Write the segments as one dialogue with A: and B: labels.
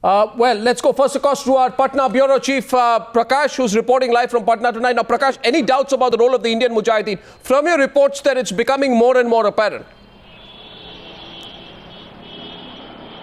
A: Well, let's go first, of course, to our Patna Bureau Chief Prakash, who's reporting live from Patna tonight. Now, Prakash, any doubts about the role of the Indian Mujahideen? From your reports that it's becoming more and more apparent.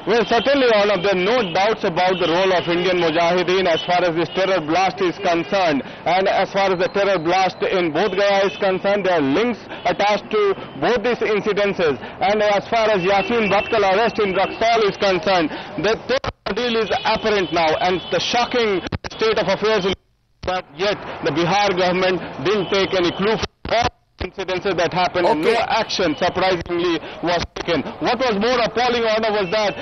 B: Well, certainly, Arnab, there are no doubts about the role of Indian Mujahideen as far as this terror blast is concerned. And as far as the terror blast in Bodh Gaya is concerned, there are links attached to both these incidences. And as far as Yasin Bhatkal arrest in Raxaul is concerned, the terror deal is apparent now. And the shocking state of affairs in but yet the Bihar government didn't take any clue from incidences that happened, and no action, surprisingly, was taken. What was more appalling, Order, was that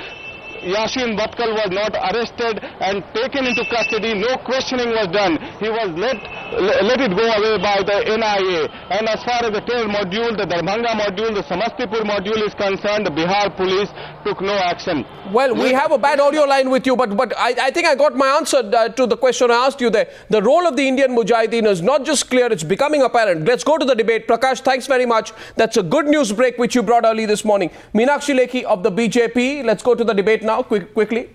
B: Yasin Bhatkal was not arrested and taken into custody. No questioning was done. He was let it go away by the NIA. And as far as the terror module, the Darbhanga module, the Samastipur module is concerned, the Bihar police took no action.
A: Well, we have a bad audio line with you, but I think I got my answer to the question I asked you there. The role of the Indian Mujahideen is not just clear, it's becoming apparent. Let's go to the debate. Prakash, thanks very much. That's a good news break which you brought early this morning. Meenakshi Lekhi of the BJP. Let's go to the debate now, quickly.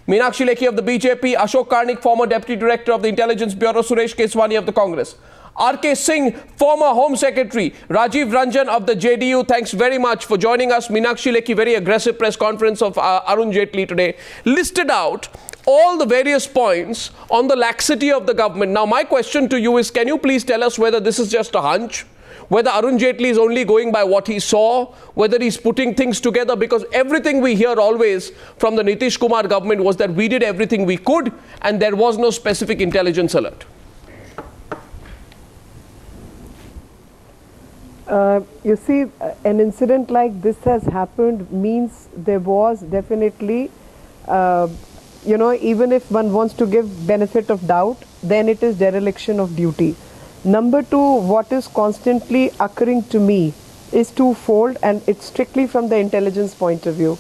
A: Meenakshi Lekhi of the BJP, Ashok Karnik, former Deputy Director of the Intelligence Bureau, Suresh Keswani of the Congress. R.K. Singh, former Home Secretary, Rajiv Ranjan of the JDU, thanks very much for joining us. Meenakshi Lekhi, very aggressive press conference of Arun Jaitley today, listed out all the various points on the laxity of the government. Now, my question to you is, can you please tell us whether this is just a hunch, whether Arun Jaitley is only going by what he saw, whether he's putting things together, because everything we hear always from the Nitish Kumar government was that we did everything we could and there was no specific intelligence alert.
C: You see, an incident like this has happened means there was definitely, even if one wants to give benefit of doubt, then it is dereliction of duty. Number two, what is constantly occurring to me is twofold, and it's strictly from the intelligence point of view.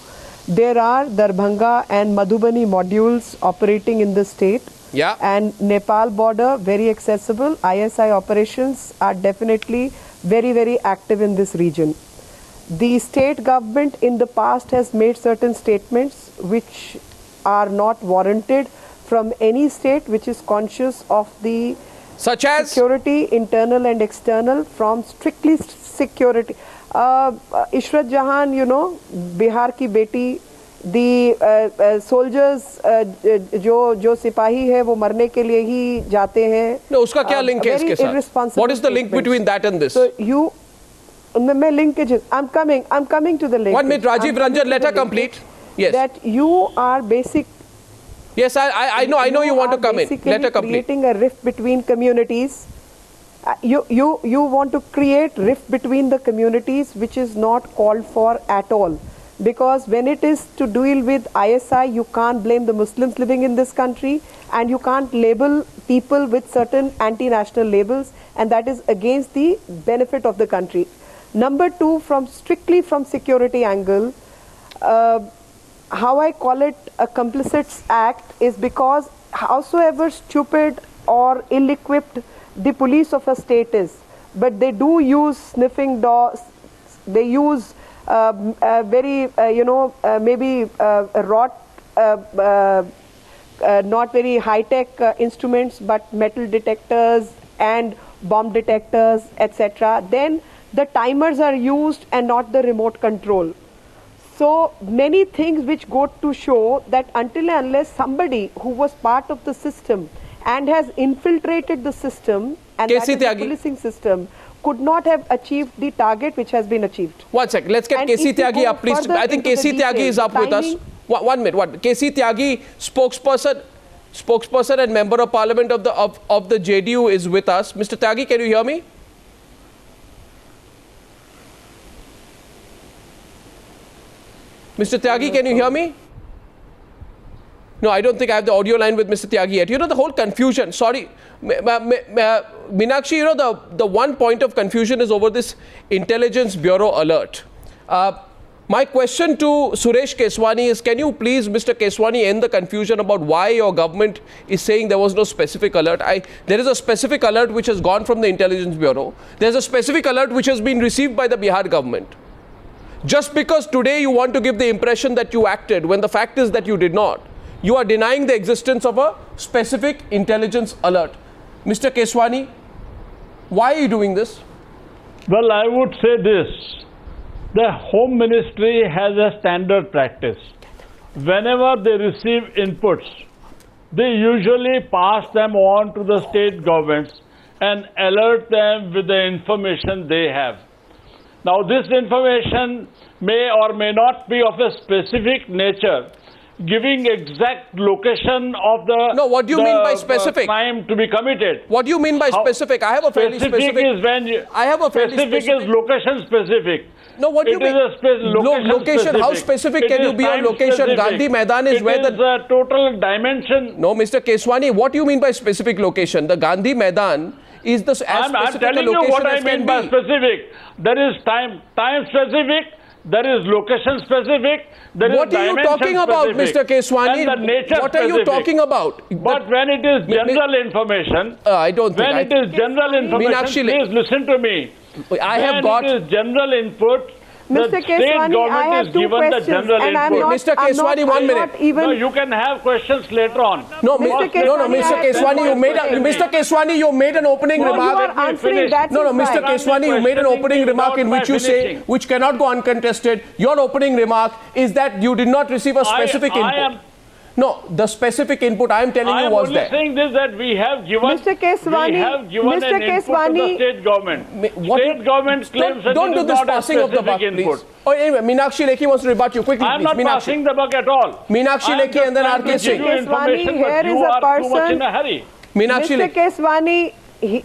C: There are Darbhanga and Madhubani modules operating in the state.
A: Yeah.
C: And Nepal border, very accessible. ISI operations are definitely very, very active in this region. The state government in the past has made certain statements which are not warranted from any state which is conscious of the
A: such as
C: security, internal and external, from strictly security. Ishrat Jahan, Bihar ki beti, the soldiers, जो सिपाही है वो मरने के लिए ही जाते हैं.
A: No, उसका क्या link है इसके साथ? What is the link between that and this?
C: So मैं linkages. I'm coming to the link.
A: 1 minute, Rajiv Ranjan, let her complete. Yes.
C: That you are basic.
A: Yes, I know you want to come in. Let her complete.
C: Creating a rift between communities. You want to create rift between the communities, which is not called for at all. Because when it is to deal with ISI, you can't blame the Muslims living in this country, and you can't label people with certain anti-national labels, and that is against the benefit of the country. Number two, strictly from security angle, how I call it a complicits act is because howsoever stupid or ill-equipped the police of a state is, but they do use sniffing dogs, they use maybe not very high-tech instruments, but metal detectors and bomb detectors, etc. Then the timers are used and not the remote control. So many things which go to show that until and unless somebody who was part of the system and has infiltrated the system, and that is the policing system, could not have achieved the target which has been achieved.
A: 1 second, let's get KC Tyagi up, please. I think KC Tyagi is up with us. 1 minute, KC Tyagi, spokesperson and member of parliament of the JDU is with us. Mr. Tyagi, can you hear me? Mr. Tyagi, can you hear me? No, I don't think I have the audio line with Mr. Tyagi yet. The whole confusion, sorry, Meenakshi, the one point of confusion is over this Intelligence Bureau alert. My question to Suresh Keswani is, can you please, Mr. Keswani, end the confusion about why your government is saying there was no specific alert? There is a specific alert which has gone from the Intelligence Bureau. There's a specific alert which has been received by the Bihar government. Just because today you want to give the impression that you acted when the fact is that you did not. you are denying the existence of a specific intelligence alert. Mr. Keswani, why are you doing this?
D: Well, I would say this. The Home Ministry has a standard practice. Whenever they receive inputs, they usually pass them on to the state governments and alert them with the information they have. Now, this information may or may not be of a specific nature, giving exact location of the,
A: No, what do you mean by specific?
D: Crime to be committed.
A: What do you mean by specific? I have a fairly specific.
D: Is when you,
A: I have a fairly
D: specific is location specific.
A: No, what do you mean? Location. How specific can you be on location?
D: Specific.
A: Gandhi Maidan is where
D: the total dimension.
A: No, Mr. Keswani, what do you mean by specific location? The Gandhi Maidan is the
D: I'm telling you what I mean by specific. There is time specific. There is location specific.
A: What are you talking about, Mr. Keswani?
D: And the nature
A: what are you talking about?
D: But when it is general information,
A: I don't think.
D: When it is general information, please listen to me.
A: I have got.
D: When it is general input,
C: Mr.
D: the state
C: Keswani,
D: government
C: I have
D: is
C: two
D: given
C: questions,
D: the general
C: and
D: input.
A: Mr. Keswani, 1 minute.
D: No, you can have questions later on.
A: No,
C: Mr.
A: Mr. Keswani, Mr. Keswani, you made an opening remark.
C: You are answering that.
A: No, Mr. Keswani, you made an opening remark in which you say, which cannot go uncontested. Your opening remark is that you did not receive a specific input. No, the specific input I am telling you was there.
D: I am saying this that we have given.
C: Mr. Keswani,
D: we have given an input to the state government. State government claims that
A: don't
D: it
A: do
D: is
A: this
D: not a
A: passing of the buck,
D: specific
A: please. Oh, anyway, Meenakshi Lekhi wants to rebut you quickly.
D: I am not
A: Meenakshi.
D: Passing the buck at all.
A: Meenakshi Lekhi and then RK Singh.
C: Mr. Keswani, here is a person.
D: Too much in a hurry.
A: Meenakshi
C: Mr. Keswani,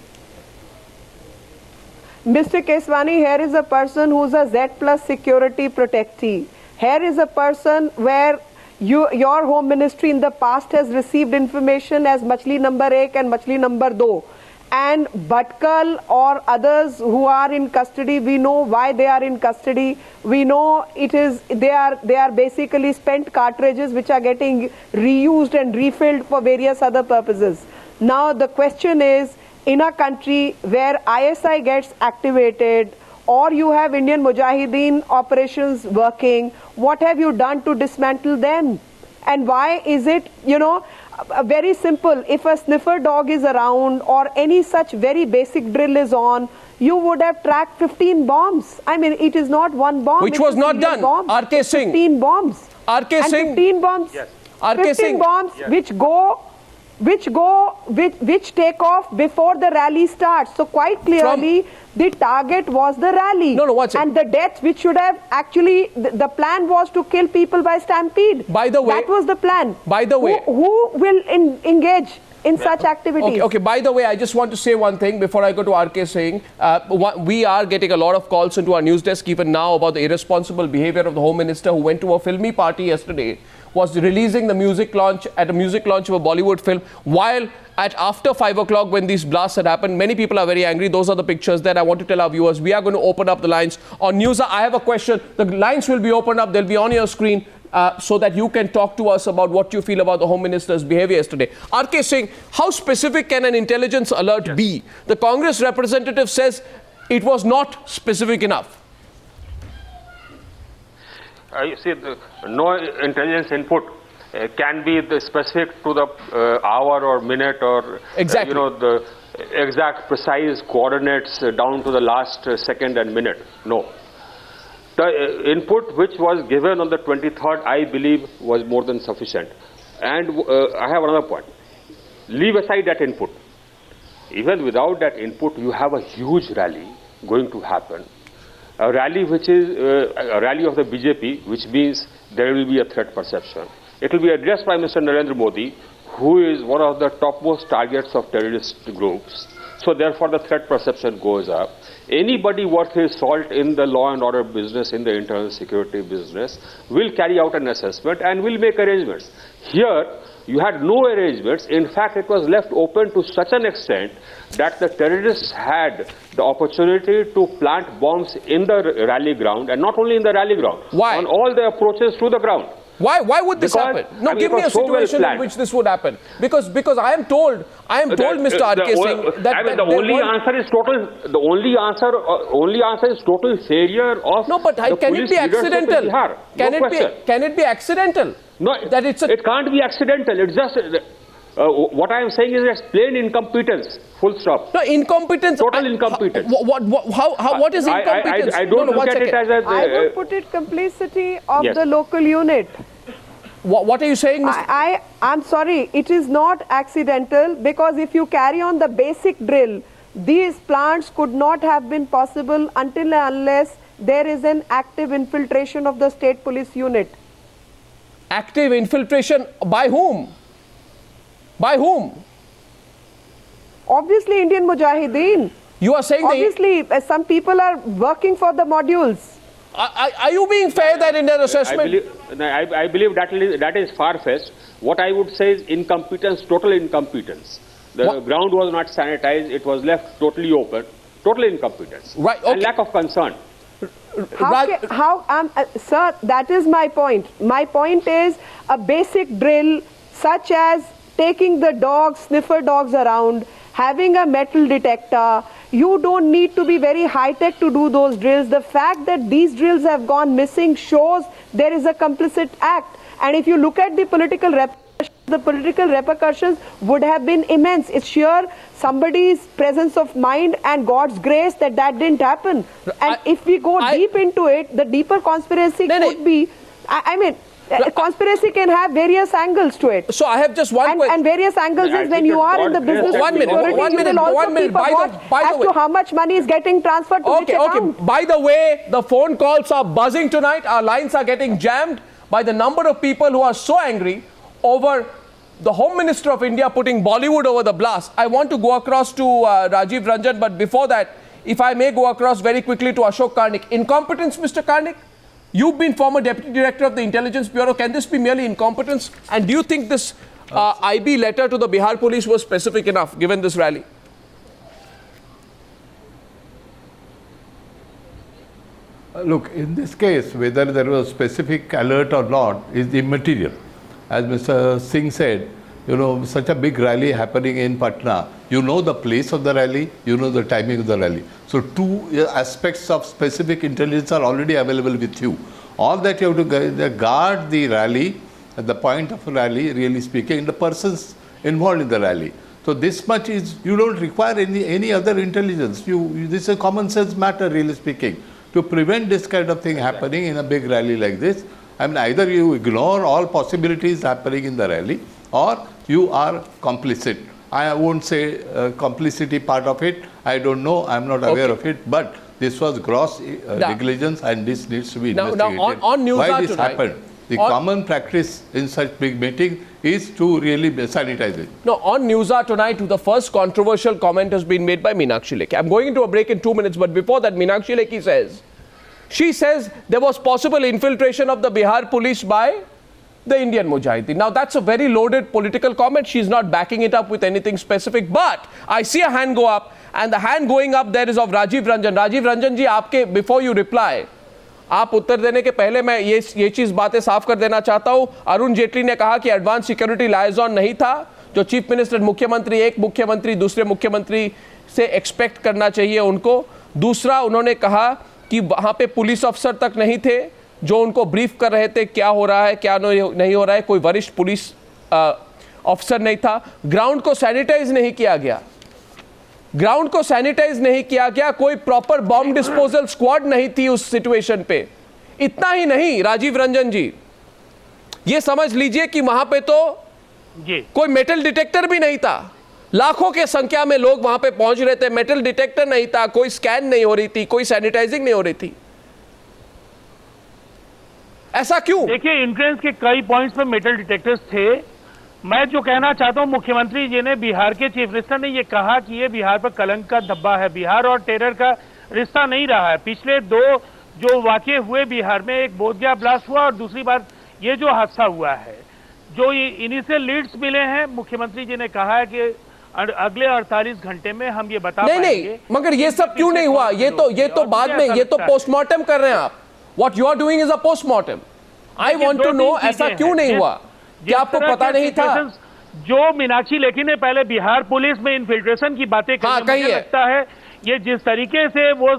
C: Mr. Keswani, here is a person who's a Z plus security protectee. Here is a person where your home ministry in the past has received information as Machli number 1 and Machli number 2. And Bhatkal or others who are in custody, we know why they are in custody. We know they are basically spent cartridges which are getting reused and refilled for various other purposes. Now the question is, in a country where ISI gets activated, or you have Indian Mujahideen operations working, what have you done to dismantle them? And why is it, very simple, if a sniffer dog is around or any such very basic drill is on, you would have tracked 15 bombs. I mean, it is not one bomb.
A: Which was not done.
C: Bombs.
A: RK Singh.
C: 15 bombs.
A: RK
C: and
A: Singh.
C: 15 bombs.
A: Yes.
C: 15 bombs which take off before the rally starts. So quite clearly, the target was the rally.
A: No, watch it.
C: And the death which should have actually, the plan was to kill people by stampede.
A: By the way.
C: That was the plan.
A: By the way.
C: Who will engage in such activities?
A: Okay, by the way, I just want to say one thing before I go to RK Singh. We are getting a lot of calls into our news desk even now about the irresponsible behavior of the Home Minister who went to a filmy party yesterday, was releasing the music launch of a Bollywood film, while after 5 o'clock when these blasts had happened, many people are very angry. Those are the pictures that I want to tell our viewers. We are going to open up the lines. On Newsa, I have a question. The lines will be opened up. They'll be on your screen so that you can talk to us about what you feel about the Home Minister's behavior yesterday. RK Singh, how specific can an intelligence alert be? The Congress representative says it was not specific enough.
E: You see, no intelligence input can be specific to the hour or minute or
A: exactly.
E: The exact precise coordinates down to the last second and minute. No. The input which was given on the 23rd, I believe, was more than sufficient. And I have another point. Leave aside that input. Even without that input, you have a huge rally going to happen. A rally which is a rally of the BJP, which means there will be a threat perception. It will be addressed by Mr. Narendra Modi, who is one of the topmost targets of terrorist groups. So therefore the threat perception goes up. Anybody worth his salt in the law and order business, in the internal security business, will carry out an assessment and will make arrangements. Here, you had no arrangements. In fact, it was left open to such an extent that the terrorists had the opportunity to plant bombs in the rally ground, and not only in the rally ground,
A: Why?
E: on all the approaches to the ground.
A: Why would this
E: Because,
A: happen? No,
E: I mean,
A: give
E: it
A: me a
E: was so well
A: situation in
E: planned.
A: which this would happen. Because I am told, Mr. R.K. Singh, that
E: I mean,
A: that
E: the
A: there
E: only
A: weren't-
E: answer is total. The only answer is total failure of.
A: No, but
E: the
A: can it
E: police
A: be
E: leadership in
A: accidental?
E: Bihar. No question.
A: Can it be accidental?
E: No,
A: that
E: it can't be accidental. It's just what I am saying is it's plain incompetence. Full stop.
A: No, incompetence.
E: Total incompetence.
A: What is incompetence?
E: I don't look at it as a.
C: I would put it complicity of
E: Yes.
C: the local unit.
A: What are you saying, Mr.
C: I'm sorry, it is not accidental, because if you carry on the basic drill, these plants could not have been possible until and unless there is an active infiltration of the state police unit.
A: Active infiltration by whom? By whom?
C: Obviously, Indian Mujahideen.
A: You are saying
C: Obviously, some people are working for the modules.
A: Are you being fair that in that assessment?
E: I believe that is far-fetched. What I would say is incompetence, total incompetence. The ground was not sanitized; it was left totally open. Total incompetence.
A: Right. Okay.
E: And lack of concern.
C: Sir, that is my point. My point is a basic drill such as taking the dogs, sniffer dogs around, having a metal detector. You don't need to be very high-tech to do those drills. The fact that these drills have gone missing shows there is a complicit act. And if you look at the political repercussions would have been immense. It's sheer somebody's presence of mind and God's grace that didn't happen. And if we go deep into it, the deeper conspiracy could be, conspiracy can have various angles to it.
A: So I have just one question.
C: And various angles is when you are in the business of security, you will also keep a watch as to how much money is getting transferred to which account.
A: By the way, the phone calls are buzzing tonight. Our lines are getting jammed by the number of people who are so angry over the Home Minister of India putting Bollywood over the blast. I want to go across to Rajiv Ranjan, but before that, if I may go across very quickly to Ashok Karnik. Incompetence, Mr. Karnik? You've been former Deputy Director of the Intelligence Bureau. Can this be merely incompetence? And do you think this IB letter to the Bihar police was specific enough, given this rally?
F: Look, in this case, whether there was a specific alert or not is immaterial. As Mr. Singh said, such a big rally happening in Patna, you know the place of the rally, you know the timing of the rally. So two aspects of specific intelligence are already available with you. All that you have to guard the rally, at the point of a rally, really speaking, the persons involved in the rally. So this much is, you don't require any other intelligence. This is a common sense matter, really speaking. To prevent this kind of thing happening in a big rally like this, either you ignore all possibilities happening in the rally, or you are complicit. I won't say complicity part of it. I don't know. I'm not aware of it. But this was gross negligence, and this needs to be investigated.
A: Now on News
F: Why this
A: tonight,
F: happened? The common practice in such big meeting is to really sanitize it.
A: No, on Newshour tonight, the first controversial comment has been made by Meenakshi Lekhi. I'm going into a break in 2 minutes, but before that, Meenakshi Lekhi says there was possible infiltration of the Bihar police by the Indian Mujahideen. Now, that's a very loaded political comment. She's not backing it up with anything specific. But I see a hand go up, and the hand going up there is of Rajiv Ranjan. Rajiv Ranjan ji, आपके before you reply, आप उत्तर देने के पहले मैं ये चीज बातें साफ कर देना चाहता हूं. अरुण जेटली ने कहा कि एडवांस सिक्योरिटी लाइजॉन नहीं था, जो चीफ मिनिस्टर मुख्यमंत्री, एक मुख्यमंत्री दूसरे मुख्यमंत्री से एक्सपेक्ट करना चाहिए उनको. दूसरा, उन्होंने कहा कि वहां पे पुलिस अफसर तक नहीं थे जो उनको ब्रीफ कर रहे थे क्या हो रहा है क्या नहीं हो रहा है. कोई वरिष्ठ पुलिस अफसर नहीं था. ग्राउंड को सैनिटाइज नहीं किया गया. ग्राउंड को सैनिटाइज नहीं किया गया. कोई प्रॉपर बॉम्ब डिस्पोजल स्क्वाड नहीं थी उस सिचुएशन पे. इतना ही नहीं, राजीव रंजन जी, ये समझ लीजिए कि वहां पे तो कोई मेटल डिटेक्टर भी नहीं था. लाखों के संख्या में लोग वहां पे पहुंच रहे थे, मेटल डिटेक्टर नहीं था, कोई स्कैन नहीं हो रही थी, कोई सैनिटाइजिंग नहीं हो रही थी. ऐसा क्यों?
G: देखिए, एंट्रेंस के कई पॉइंट्स पे मेटल डिटेक्टर्स थे. मैं जो कहना चाहता हूं, मुख्यमंत्री जी ने, बिहार के चीफ मिनिस्टर ने ये कहा कि ये बिहार पर कलंक का धब्बा है. बिहार और टेरर का रिश्ता नहीं रहा है. पिछले दो जो वाकये हुए बिहार में, एक बोधगया ब्लास्ट हुआ और दूसरी बार ये जो हादसा हुआ है, जो इनिशियल लीड्स मिले हैं, मुख्यमंत्री जी ने कहा है कि अगले 48 घंटे में हम ये बता पाएंगे.
A: नहीं, मगर ये सब क्यों नहीं हुआ? ये तो बाद में, ये तो पोस्टमार्टम कर रहे हैं आप. What you are doing is a postmortem. I want to know ऐसा क्यों नहीं हुआ? क्या आपको पता नहीं था?
G: जो मीनाक्षी लेखी ने पहले बिहार पुलिस में इन्फिल्ट्रेशन की बातें कही, मुझे लगता है ये जिस तरीके से वो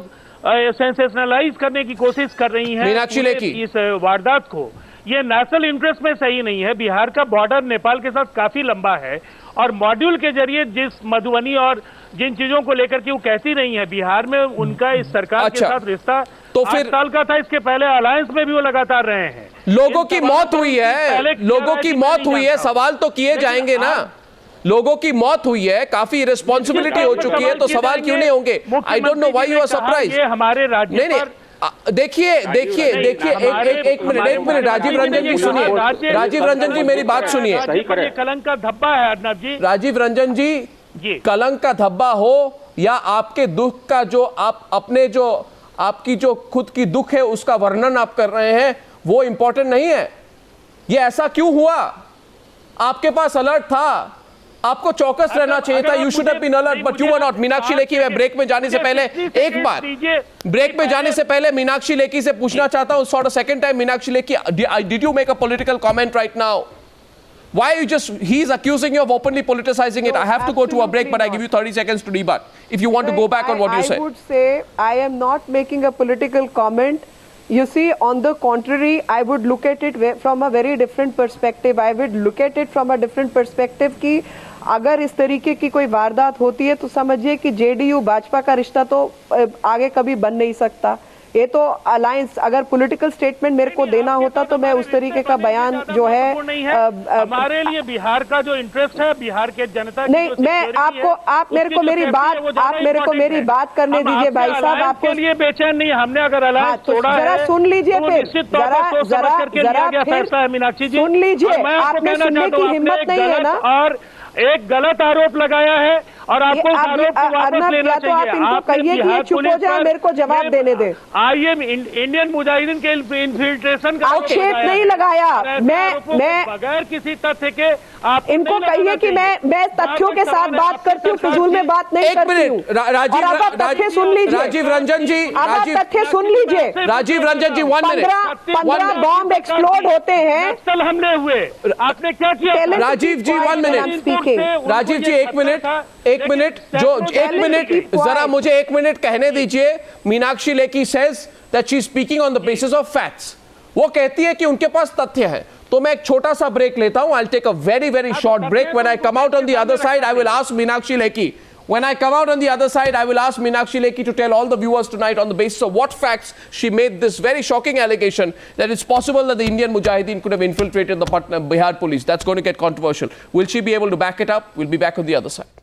G: सेंसेशनलाइज करने की कोशिश कर रही हैं
A: मीनाक्षी लेखी
G: इस वारदात को, ये नेशनल इंटरेस्ट में सही नहीं है। बिहार का बॉर्डर नेपाल के साथ काफी लंबा है और मॉड्यूल के जरिए जिस मधुबनी और जिन चीजों को लेकर के वो कहती रही है, बिहार में उनका इस सरकार के साथ रिश्ता तो 8 साल का था। इसके पहले अलायंस में भी वो लगातार रहे हैं।
A: लोगों की मौत हुई है, लोगों की मौत हुई है, सवाल तो किए जाएंगे ना। लोगों की मौत हुई है, काफी रिस्पॉन्सिबिलिटी हो चुकी है, तो सवाल क्यों नहीं होंगे? I don't know why you are surprised.
G: ये हमारे राज्य
A: नहीं, देखिए एक मिनट राजीव रंजन जी सुनिए। राजीव रंजन जी मेरी बात सुनिए।
G: कलंक का धब्बा है अर्नब जी।
A: राजीव रंजन जी, कलंक का धब्बा हो या आपके दुख का जो आप अपने जो आपकी जो खुद की दुख है उसका वर्णन आप कर रहे हैं, वो इंपॉर्टेंट नहीं है। ये ऐसा क्यों हुआ? आपके पास अलर्ट था, आपको चौकस रहना चाहिए था। You should have been alert but you were not. Meenakshi Lekhi, मैं ब्रेक में जाने से पहले एक बार ब्रेक में जाने से पहले मीनाक्षी लेखी से पूछना चाहता हूं for the second time. Meenakshi Lekhi, did you make a political comment right now? Why you just, he's accusing you of openly politicizing it. I have to go to a break, but I give you 30 seconds to rebut if you want to go back on what you said.
C: I would say I am not making a political comment. You see, on the contrary, I would look at it from a very different perspective. I would look at it from a different perspective कि अगर इस तरीके की कोई वारदात होती है तो समझिए कि जेडीयू भाजपा का रिश्ता तो आगे कभी बन नहीं सकता। ये तो अलायंस, अगर पॉलिटिकल स्टेटमेंट मेरे को देना होता तो मैं उस तरीके का बयान जो है
G: हमारे लिए बिहार का जो इंटरेस्ट है, बिहार के जनता की
C: नहीं, मैं आपको आप मेरे को मेरी बात करने दीजिए भाई साहब। आपको
G: लिए बेचैन नहीं, हमने अगर अलायंस तोड़ा है,
C: जरा सुन लीजिए, फिर जरा
G: मीनाक्षी जी
C: सुन लीजिए। आपने सुनने की हिम्मत नहीं है ना,
G: और एक गलत आरोप लगाया है और आपको उस आरोप को वापस लेना चाहिए।
C: आप इनको कहिए कि ये चुप हो जाए, मेरे को जवाब देने दे।
G: आइए, इंडियन मुजाहिदीन के इन्फिल्ट्रेशन का
C: आक्षेप नहीं लगाया मैं
G: बगैर किसी तथ्य के आप
C: इनको कहिए कि मैं तथ्यों के साथ बात करती हूँ, फिजूल में बात नहीं करती हूँ। तथ्य सुन लीजिए
A: राजीव रंजन जी,
C: तथ्य सुन लीजिए।
A: राजीव रंजन जी 1 मिनट।
C: 15 बॉम्ब एक्सप्लोड होते हैं,
G: नक्सल हमले हुए, आपने क्या किया?
A: राजीव जी 1 मिनट। राजीव जी एक मिनट जरा मुझे 1 मिनट कहने दीजिए। Meenakshi Lekhi says that she is speaking on the basis of facts. वो कहती है कि उनके पास तथ्य है। तो मैं एक छोटा सा ब्रेक लेता हूं। I'll take a very very short break. When I come out on the other side, I will ask Meenakshi Lekhi. When I come out on the other side, I will ask Meenakshi Lekhi to tell all the viewers tonight on the basis of what facts she made this very shocking allegation that it's possible that the Indian Mujahideen could have infiltrated the Bihar police. That's going to get controversial. Will she be able to back it up? We'll be back on the other side.